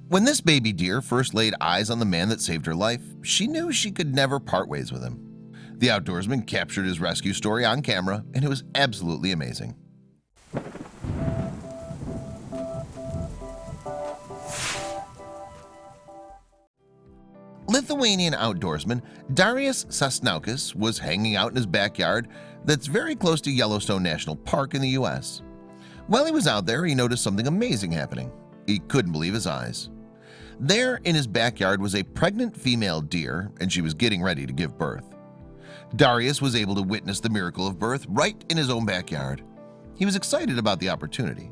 When this baby deer first laid eyes on the man that saved her life, she knew she could never part ways with him. The outdoorsman captured his rescue story on camera, and it was absolutely amazing. Lithuanian outdoorsman Darius Sasnauskas was hanging out in his backyard that's very close to Yellowstone National Park in the US. While he was out there, he noticed something amazing happening. He couldn't believe his eyes. There in his backyard was a pregnant female deer, and she was getting ready to give birth. Darius was able to witness the miracle of birth right in his own backyard. He was excited about the opportunity.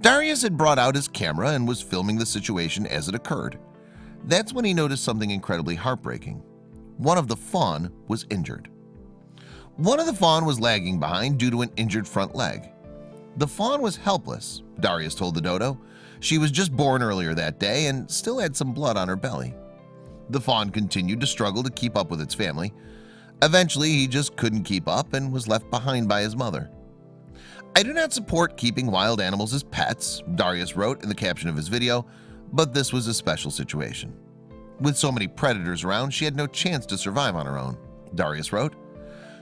Darius had brought out his camera and was filming the situation as it occurred. That's when he noticed something incredibly heartbreaking. One of the fawn was injured. One of the fawn was lagging behind due to an injured front leg. The fawn was helpless, Darius told the dodo. She was just born earlier that day and still had some blood on her belly. The fawn continued to struggle to keep up with its family. Eventually, he just couldn't keep up and was left behind by his mother. "I do not support keeping wild animals as pets," Darius wrote in the caption of his video, but this was a special situation. "With so many predators around, she had no chance to survive on her own," Darius wrote.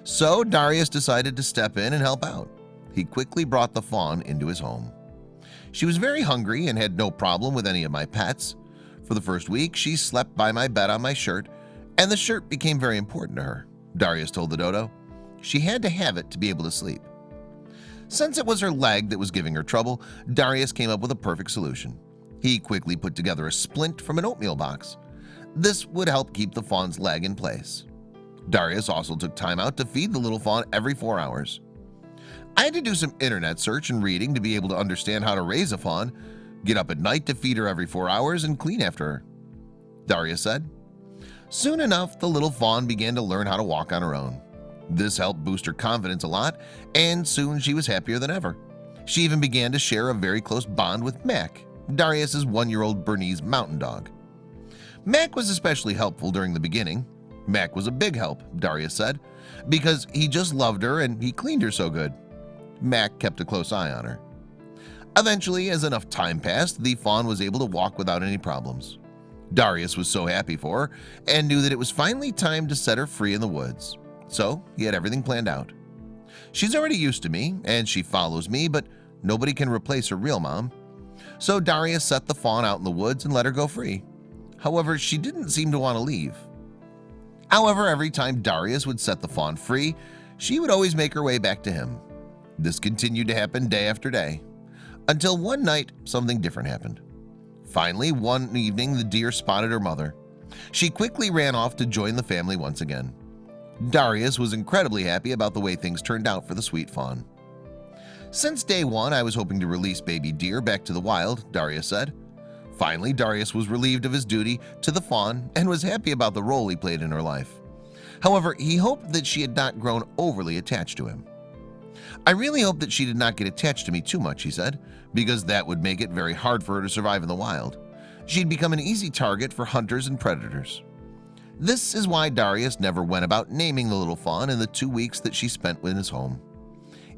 So Darius decided to step in and help out. He quickly brought the fawn into his home. "She was very hungry and had no problem with any of my pets. For the first week, she slept by my bed on my shirt, and the shirt became very important to her," Darius told the dodo. "She had to have it to be able to sleep." Since it was her leg that was giving her trouble, Darius came up with a perfect solution. He quickly put together a splint from an oatmeal box. This would help keep the fawn's leg in place. Darius also took time out to feed the little fawn every 4 hours. "I had to do some internet search and reading to be able to understand how to raise a fawn, get up at night to feed her every 4 hours and clean after her," Darius said. Soon enough, the little fawn began to learn how to walk on her own. This helped boost her confidence a lot, and soon she was happier than ever. She even began to share a very close bond with Mac, Darius's 1-year-old Bernese mountain dog. Mac was especially helpful during the beginning. Mac was a big help, Darius said, because he just loved her and he cleaned her so good. Mac kept a close eye on her. Eventually, as enough time passed, the fawn was able to walk without any problems. Darius was so happy for her and knew that it was finally time to set her free in the woods. So he had everything planned out. "She's already used to me and she follows me, but nobody can replace her real mom." So Darius set the fawn out in the woods and let her go free. However, she didn't seem to want to leave. However, every time Darius would set the fawn free, she would always make her way back to him. This continued to happen day after day, until one night something different happened. Finally, one evening the deer spotted her mother. She quickly ran off to join the family once again. Darius was incredibly happy about the way things turned out for the sweet fawn. "Since day one, I was hoping to release baby deer back to the wild," Darius said. Finally, Darius was relieved of his duty to the fawn and was happy about the role he played in her life. However, he hoped that she had not grown overly attached to him. "I really hope that she did not get attached to me too much," he said, "because that would make it very hard for her to survive in the wild. She'd become an easy target for hunters and predators." This is why Darius never went about naming the little fawn in the 2 weeks that she spent in his home.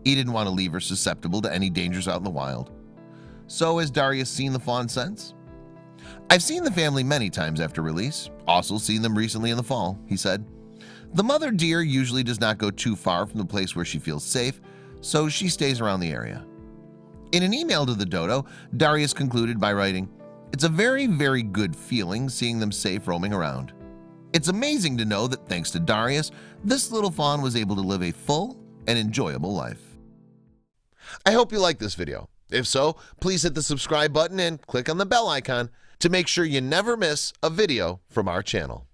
He didn't want to leave her susceptible to any dangers out in the wild. So has Darius seen the fawn since? "I've seen the family many times after release, also seen them recently in the fall," he said. "The mother deer usually does not go too far from the place where she feels safe, so she stays around the area." In an email to the dodo, Darius concluded by writing, "It's a very, very good feeling seeing them safe roaming around. It's amazing to know that thanks to Darius, this little fawn was able to live a full and enjoyable life." I hope you liked this video. If so, please hit the subscribe button and click on the bell icon to make sure you never miss a video from our channel.